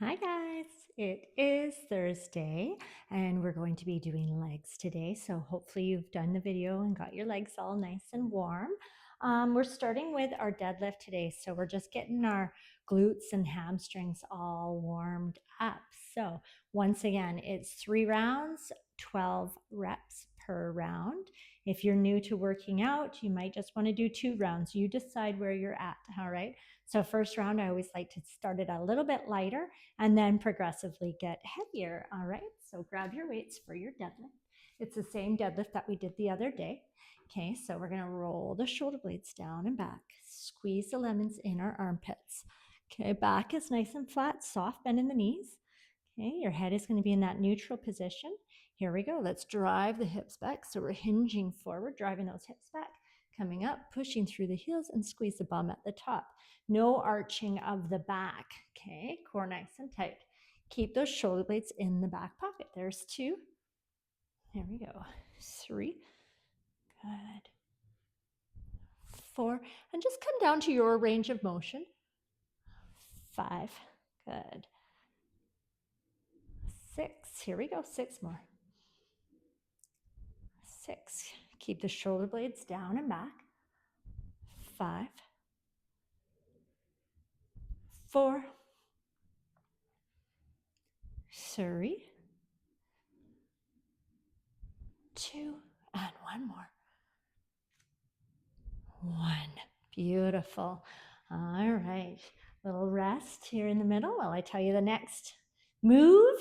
Hi guys, it is Thursday and we're going to be doing legs today. So hopefully you've done the video and got your legs all nice and warm. We're starting with our deadlift today. So we're just getting our glutes and hamstrings all warmed up. So once again, it's 3 rounds, 12 reps per round. If you're new to working out, you might just want to do 2 rounds. You decide where you're at, all right? So first round, I always like to start it a little bit lighter and then progressively get heavier. All right, so grab your weights for your deadlift. It's the same deadlift that we did the other day. Okay, so we're gonna roll the shoulder blades down and back, squeeze the lemons in our armpits. Okay, back is nice and flat, soft bend in the knees. Okay, your head is gonna be in that neutral position. Here we go, let's drive the hips back. So we're hinging forward, driving those hips back, coming up, pushing through the heels and squeeze the bum at the top. No arching of the back, okay? Core nice and tight. Keep those shoulder blades in the back pocket. There's 2. There we go. 3. Good. 4. And just come down to your range of motion. 5. Good. 6. Here we go. 6 more. 6. Keep the shoulder blades down and back. 5. 4. 3. 2. And 1 more. 1. Beautiful. All right. Little rest here in the middle while I tell you the next move.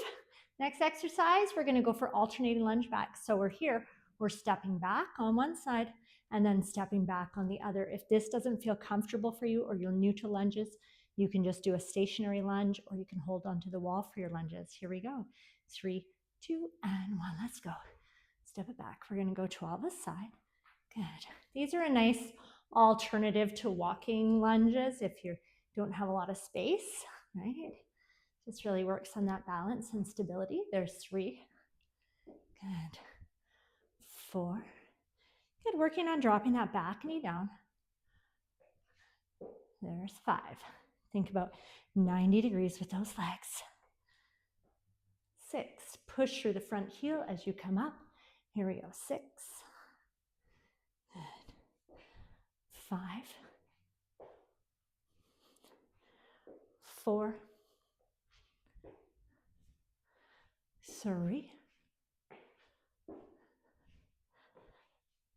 Next exercise, we're going to go for alternating lunge back. So we're here, we're stepping back on one side and then stepping back on the other. If this doesn't feel comfortable for you or you're new to lunges, you can just do a stationary lunge or you can hold onto the wall for your lunges. Here we go. 3, 2, and 1. Let's go. Step it back. We're going to go to all this side. Good. These are a nice alternative to walking lunges if you don't have a lot of space, right? Just really works on that balance and stability. There's 3. Good. 4. Good. Working on dropping that back knee down. There's 5. Think about 90 degrees with those legs. 6. Push through the front heel as you come up. Here we go. 6. Good. 5. 4. 3.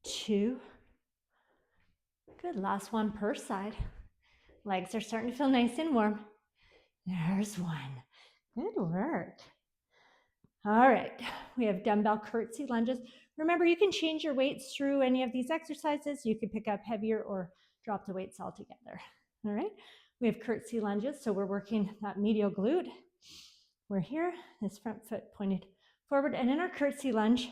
2. Good. Last one per side. Legs are starting to feel nice and warm. There's 1. Good work. All right. We have dumbbell curtsy lunges. Remember, you can change your weights through any of these exercises. You can pick up heavier or drop the weights altogether. All right. We have curtsy lunges. So we're working that medial glute. We're here, this front foot pointed forward. And in our curtsy lunge,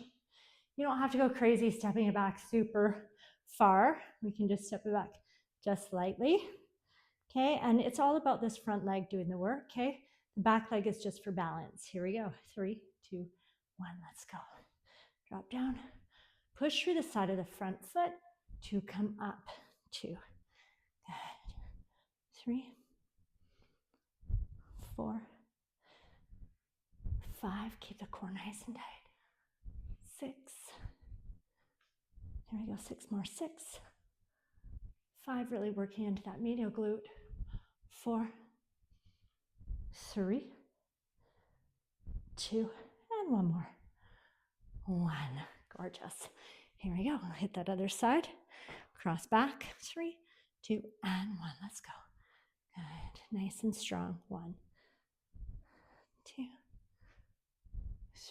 you don't have to go crazy stepping it back super far. We can just step it back just slightly. Okay, and it's all about this front leg doing the work, okay? The back leg is just for balance. Here we go. 3, 2, 1, let's go. Drop down. Push through the side of the front foot to come up. 2. Good. 3, 4, 5. Keep the core nice and tight. 6. There we go. 6 more. 6. 5. Really working into that medial glute. 4, 3, 2, and 1 more. 1. Gorgeous. Here we go. I'll hit that other side. Cross back. 3, 2, and 1. Let's go. Good. Nice and strong. 1, 2,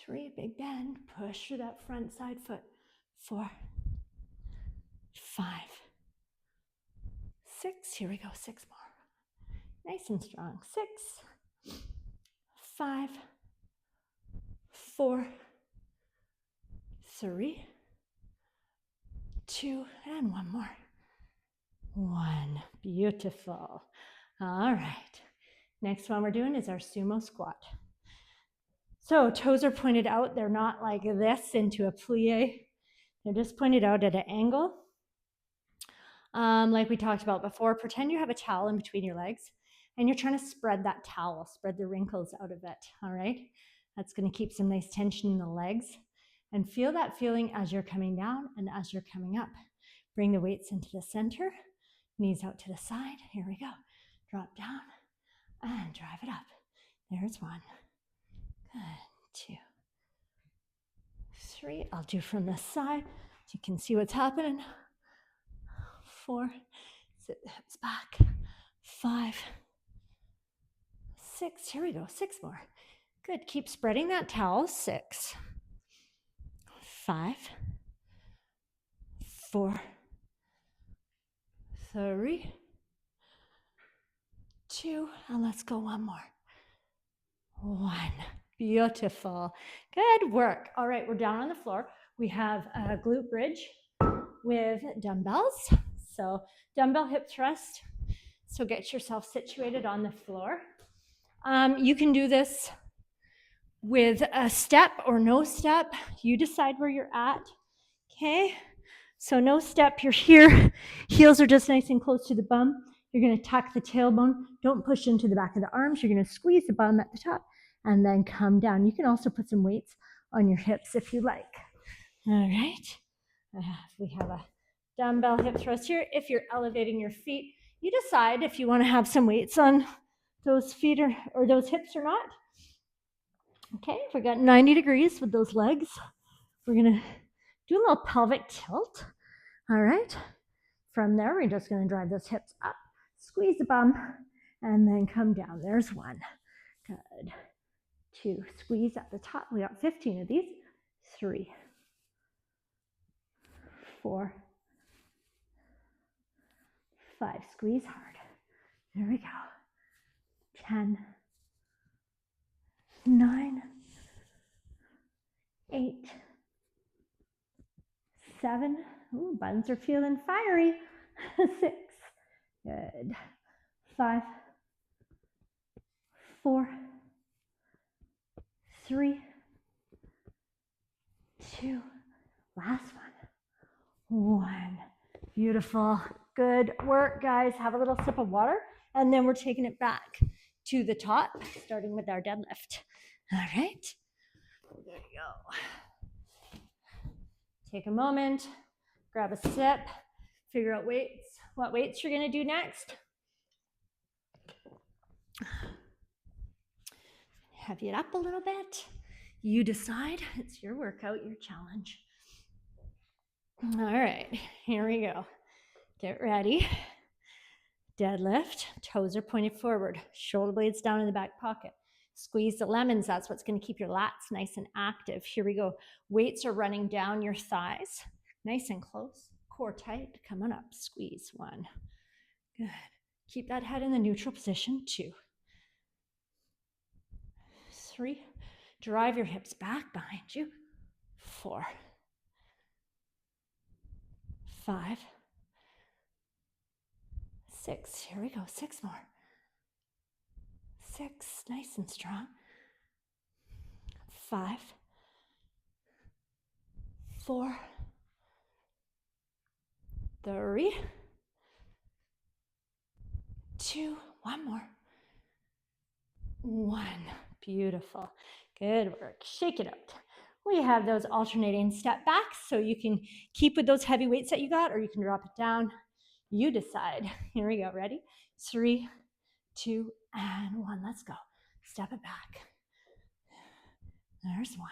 3. Big bend. Push through that front side foot. 4, 5, 6. Here we go. 6 more. Nice and strong. 6, 5, 4, 3, 2, and 1 more. 1. Beautiful. All right. Next one we're doing is our sumo squat. So toes are pointed out. They're not like this into a plie. They're just pointed out at an angle. Like we talked about before, pretend you have a towel in between your legs and you're trying to spread that towel, spread the wrinkles out of it, all right? That's gonna keep some nice tension in the legs. And feel that feeling as you're coming down and as you're coming up. Bring the weights into the center, knees out to the side. Here we go. Drop down and drive it up. There's one. Good, 2, 3. I'll do from the side so you can see what's happening. 4, sit the hips back. 5, 6. Here we go. 6 more. Good. Keep spreading that towel. 6, 5, 4, 3, 2, and let's go one more. 1. Beautiful. Good work. All right, we're down on the floor. We have a glute bridge with dumbbells. So dumbbell hip thrust. So get yourself situated on the floor. You can do this with a step or no step. You decide where you're at. Okay. So no step, you're here. Heels are just nice and close to the bum. You're going to tuck the tailbone. Don't push into the back of the arms. You're going to squeeze the bum at the top and then come down. You can also put some weights on your hips if you like. All right. We have a dumbbell hip thrust here. If you're elevating your feet, you decide if you want to have some weights on those feet or those hips or not. Okay, we got 90 degrees with those legs. We're going to do a little pelvic tilt. All right. From there, we're just going to drive those hips up, squeeze the bum, and then come down. There's 1. Good. 2, squeeze at the top. We got 15 of these. 3, 4, 5, squeeze hard. There we go. 10, 9, 8, 7. Ooh, buns are feeling fiery. 6. Good. 5, 4, 3, 2. Last one. 1. Beautiful. Good work, guys. Have a little sip of water, and then we're taking it back to the top, starting with our deadlift. All right. There you go. Take a moment, grab a sip, figure out what weights you're going to do next. Heavy it up a little bit. You decide. It's your workout, your challenge. All right, here we go. Get ready. Deadlift, toes are pointed forward, shoulder blades down in the back pocket. Squeeze the lemons, that's what's going to keep your lats nice and active. Here we go. Weights are running down your thighs, nice and close. Core tight, come on up, squeeze. 1. Good. Keep that head in the neutral position. 2, 3. Drive your hips back behind you. 4, 5, 6. Here we go. 6 more. 6. Nice and strong. 5, 4, 3, 2. 1 more. 1. Beautiful. Good work. Shake it out. We have those alternating step backs, so you can keep with those heavy weights that you got, or you can drop it down. You decide. Here we go. Ready? 3, 2, and 1. Let's go. Step it back. There's 1.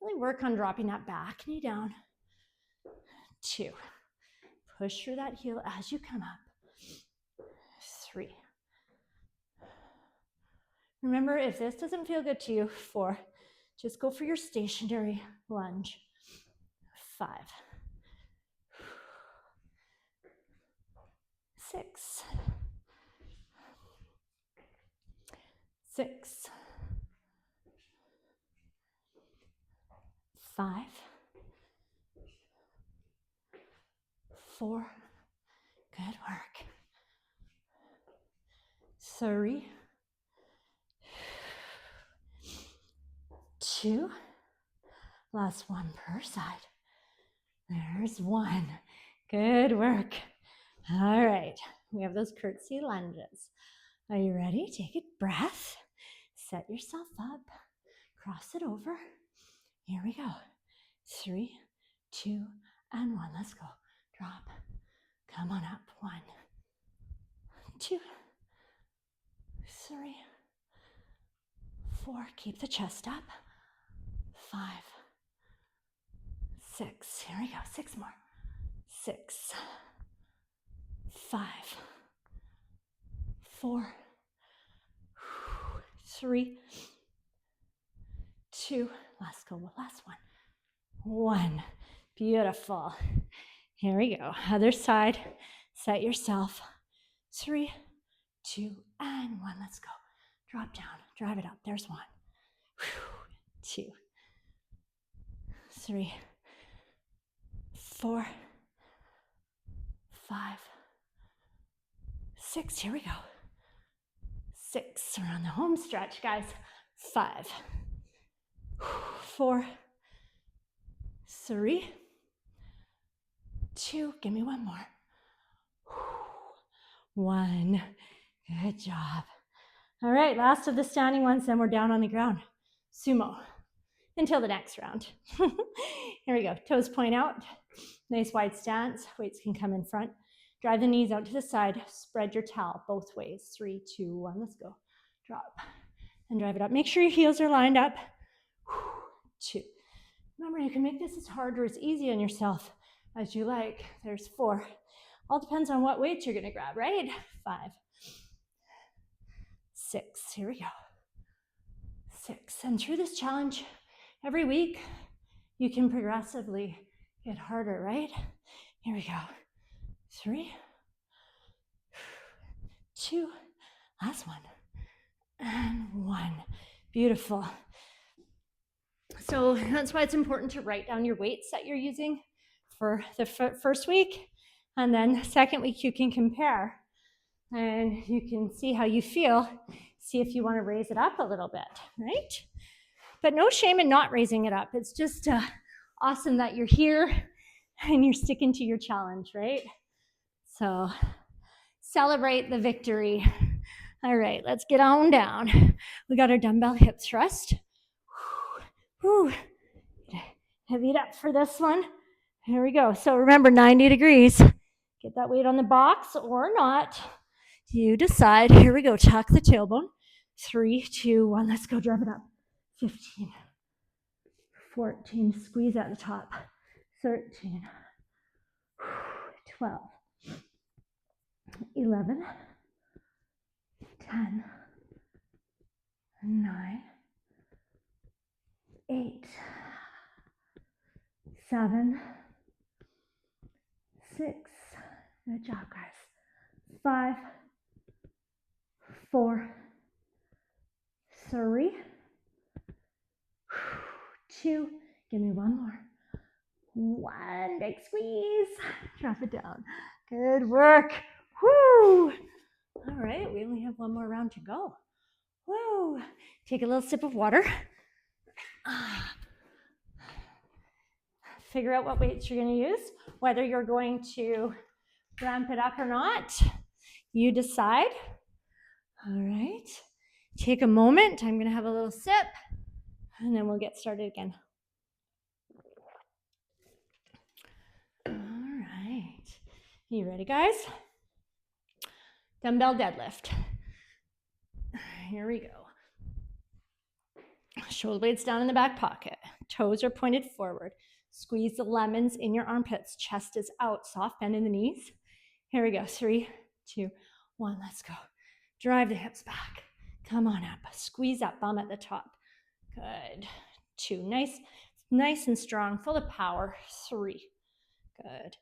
Really work on dropping that back knee down. 2. Push through that heel as you come up. 3. Remember, if this doesn't feel good to you, 4. Just go for your stationary lunge. 5, 6, 6, 5, 4. Good work. 3, 2. Last 1 per side. There's 1. Good work. All right. We have those curtsy lunges. Are you ready? Take a breath. Set yourself up. Cross it over. Here we go. 3, 2, and 1. Let's go. Drop. Come on up. 1, 2, 3, 4. Keep the chest up. 5, 6. Here we go. 6 more. 6, 5, 4, 3, 2. Let's go. Last one. 1. Beautiful. Here we go. Other side. Set yourself. 3, 2, and 1. Let's go. Drop down. Drive it up. There's 1. 2, 3, 4, 5, 6. Here we go. 6. We're on the home stretch, guys. 5, 4, 3, 2. Give me 1 more. 1. Good job. All right, last of the standing ones, then we're down on the ground. Sumo. Until the next round. Here we go. Toes point out. Nice wide stance. Weights can come in front. Drive the knees out to the side. Spread your towel both ways. 3, 2, 1. Let's go. Drop and drive it up. Make sure your heels are lined up. 2. Remember, you can make this as hard or as easy on yourself as you like. There's 4. All depends on what weights you're going to grab, right? 5, 6. Here we go. 6. And through this challenge, every week, you can progressively get harder, right? Here we go. 3, 2, last one, and 1. Beautiful. So that's why it's important to write down your weights that you're using for the first week. And then the second week, you can compare. And you can see how you feel. See if you want to raise it up a little bit, right? But no shame in not raising it up. It's just awesome that you're here and you're sticking to your challenge, right? So celebrate the victory. All right, let's get on down. We got our dumbbell hip thrust. Whew. Heavy it up for this one. Here we go. So remember, 90 degrees. Get that weight on the box or not. You decide. Here we go. Tuck the tailbone. 3, 2, 1. Let's go. Drive it up. 15, 14. Squeeze at the top. 13, 12, 11, 10, 9, 8, 7, 6. Good job, guys. 5, 4, 3, 2. Give me 1 more. 1. Big squeeze. Drop it down. Good work. Woo! All right, we only have 1 more round to go. Woo! Take a little sip of water. Figure out what weights you're going to use, whether you're going to ramp it up or not. You decide. All right. Take a moment. I'm going to have a little sip, and then we'll get started again. All right. You ready, guys? Dumbbell deadlift. Here we go. Shoulder blades down in the back pocket. Toes are pointed forward. Squeeze the lemons in your armpits. Chest is out. Soft bend in the knees. Here we go. 3, 2, 1. Let's go. Drive the hips back. Come on up. Squeeze that bum at the top. Good. 2. Nice and strong. Full of power. 3. Good.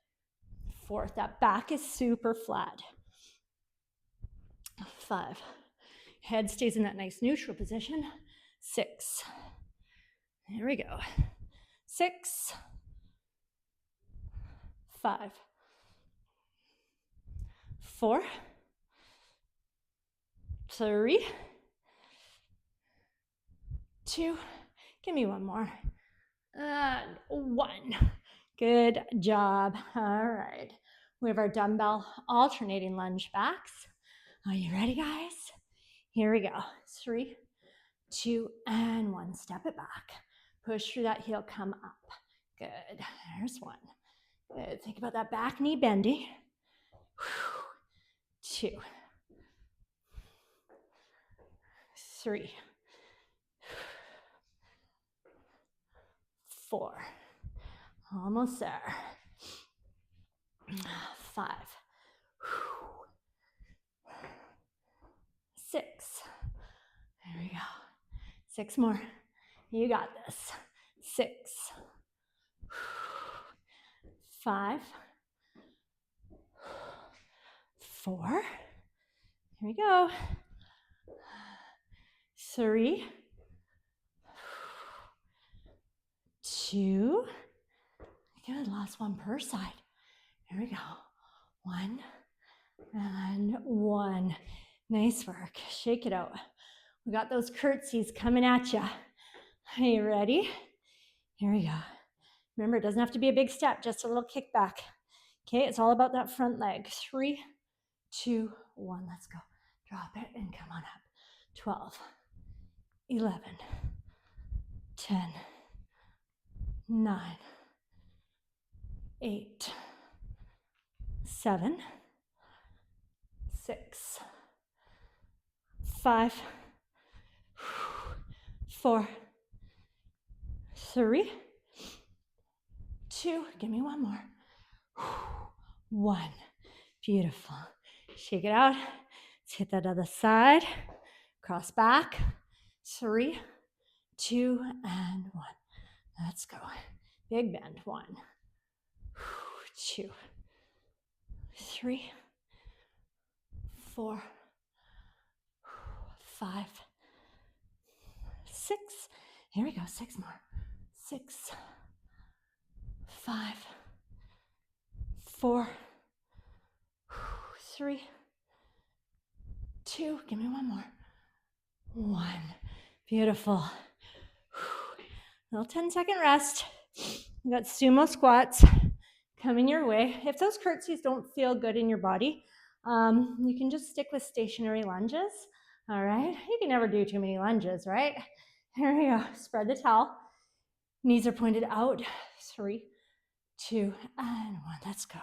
4. That back is super flat. 5. Head stays in that nice neutral position. 6. There we go. 6. 5. 4. 3. 2. Give me 1 more. 1. Good job. All right. We have our dumbbell alternating lunge backs. Are you ready, guys? Here we go. 3, 2, and 1. Step it back. Push through that heel, come up. Good. There's 1. Good. Think about that back knee bending. 2, 3, 4. Almost there. 5, 6. There we go. 6 more. You got this. 6, 5, 4. Here we go. 3, 2. Good. Last one per side. Here we go. 1 and 1. Nice work. Shake it out. We got those curtsies coming at you. Are you ready? Here we go. Remember, it doesn't have to be a big step, just a little kick back. Okay, it's all about that front leg. 3, 2, 1. Let's go. Drop it and come on up. 12, 11, 10, 9, 8, 7, 6, 5, 4, 3, 2. Give me one more. 1. Beautiful. Shake it out. Let's hit that other side. Cross back. 3, 2, and 1. Let's go. Big bend. 1, 2, 3, 4, 5, 6. Here we go. 6 more. 6, 5, 4, 3, 2. Give me one more. 1. Beautiful. Little 10-second rest. We got sumo squats coming your way. If those curtsies don't feel good in your body, you can just stick with stationary lunges. All right. You can never do too many lunges, right? Here we go. Spread the towel. Knees are pointed out. 3, 2, and 1. Let's go.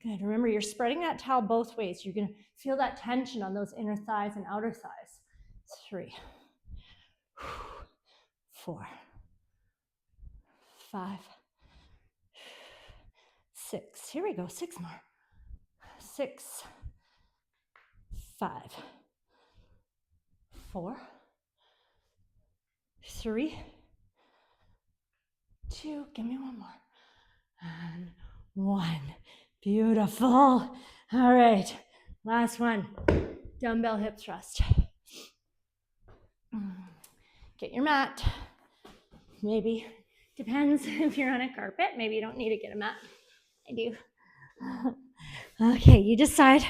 Good. Remember, you're spreading that towel both ways. You're going to feel that tension on those inner thighs and outer thighs. 3, 4, 5, 6. Here we go. 6 more. 6, 5, 4, 3, 2. Give me one more. And 1. Beautiful. All right. Last one. Dumbbell hip thrust. Get your mat. Maybe. Depends if you're on a carpet. Maybe you don't need to get a mat. I do. Okay, you decide.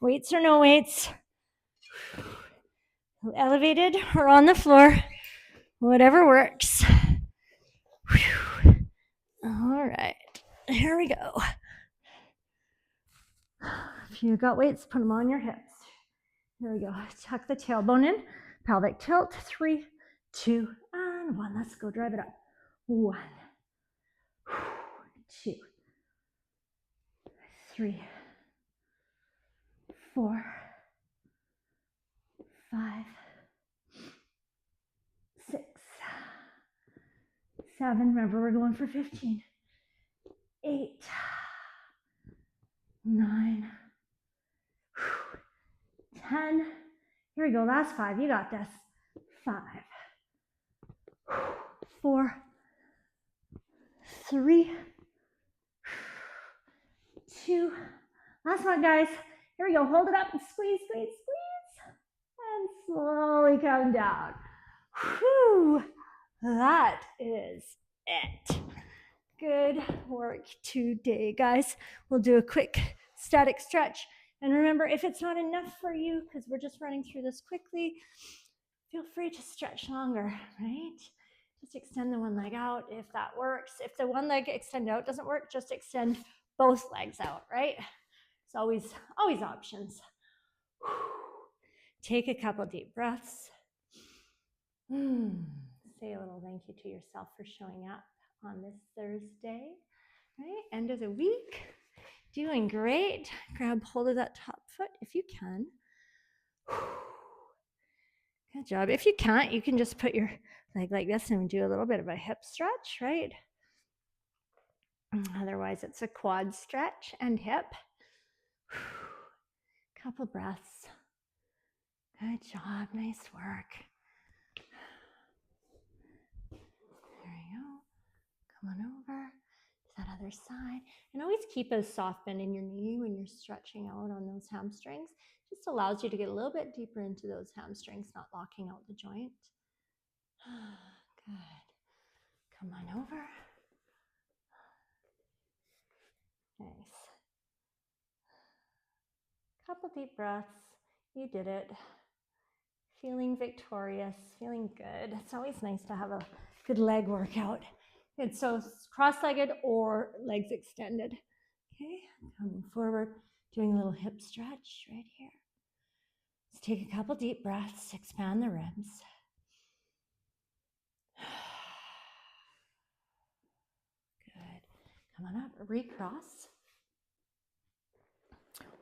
Weights or no weights. Elevated or on the floor. Whatever works. All right. Here we go. If you've got weights, put them on your hips. Here we go. Tuck the tailbone in. Pelvic tilt. 3, 2, and 1. Let's go. Drive it up. 1, 2, 3, 4, 5, 6, 7. Remember, we're going for 15. 8, 9, 10. Here we go. Last 5. You got this. 5, 4, 3, 2. Last one, guys. Here we go. Hold it up and squeeze, squeeze, squeeze. And slowly come down. Whew. That is it. Good work today, guys. We'll do a quick static stretch. And remember, if it's not enough for you, because we're just running through this quickly, feel free to stretch longer, right? Just extend the one leg out if that works. If the one leg extend out doesn't work, just extend both legs out, right? It's always options. Take a couple deep breaths. Say a little thank you to yourself for showing up on this Thursday, right? End of the week. Doing great. Grab hold of that top foot if you can. Good job. If you can't, you can just put your leg like this and do a little bit of a hip stretch, right? Otherwise, it's a quad stretch and hip. Couple breaths. Good job. Nice work. There you go. Come on over to that other side. And always keep a soft bend in your knee when you're stretching out on those hamstrings. Just allows you to get a little bit deeper into those hamstrings, not locking out the joint. Good. Come on over. Nice. Couple deep breaths. You did it. Feeling victorious, feeling good. It's always nice to have a good leg workout. Good, so cross-legged or legs extended. Okay, coming forward, doing a little hip stretch right here. Let's take a couple deep breaths, expand the ribs. Good. Come on up, recross.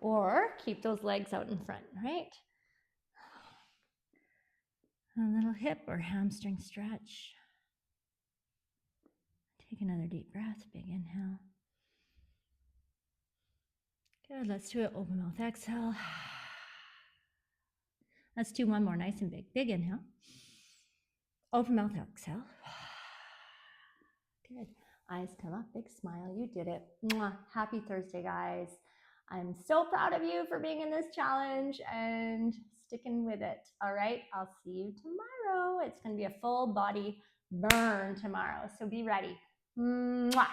Or keep those legs out in front, right? A little hip or hamstring stretch. Take another deep breath, big inhale. Good, let's do it, open mouth exhale. Let's do one more, nice and big. Big inhale. Open mouth exhale. Good. Eyes come up, big smile. You did it. Mwah. Happy Thursday, guys. I'm so proud of you for being in this challenge and sticking with it. All right, I'll see you tomorrow. It's going to be a full body burn tomorrow, so be ready. Mwah.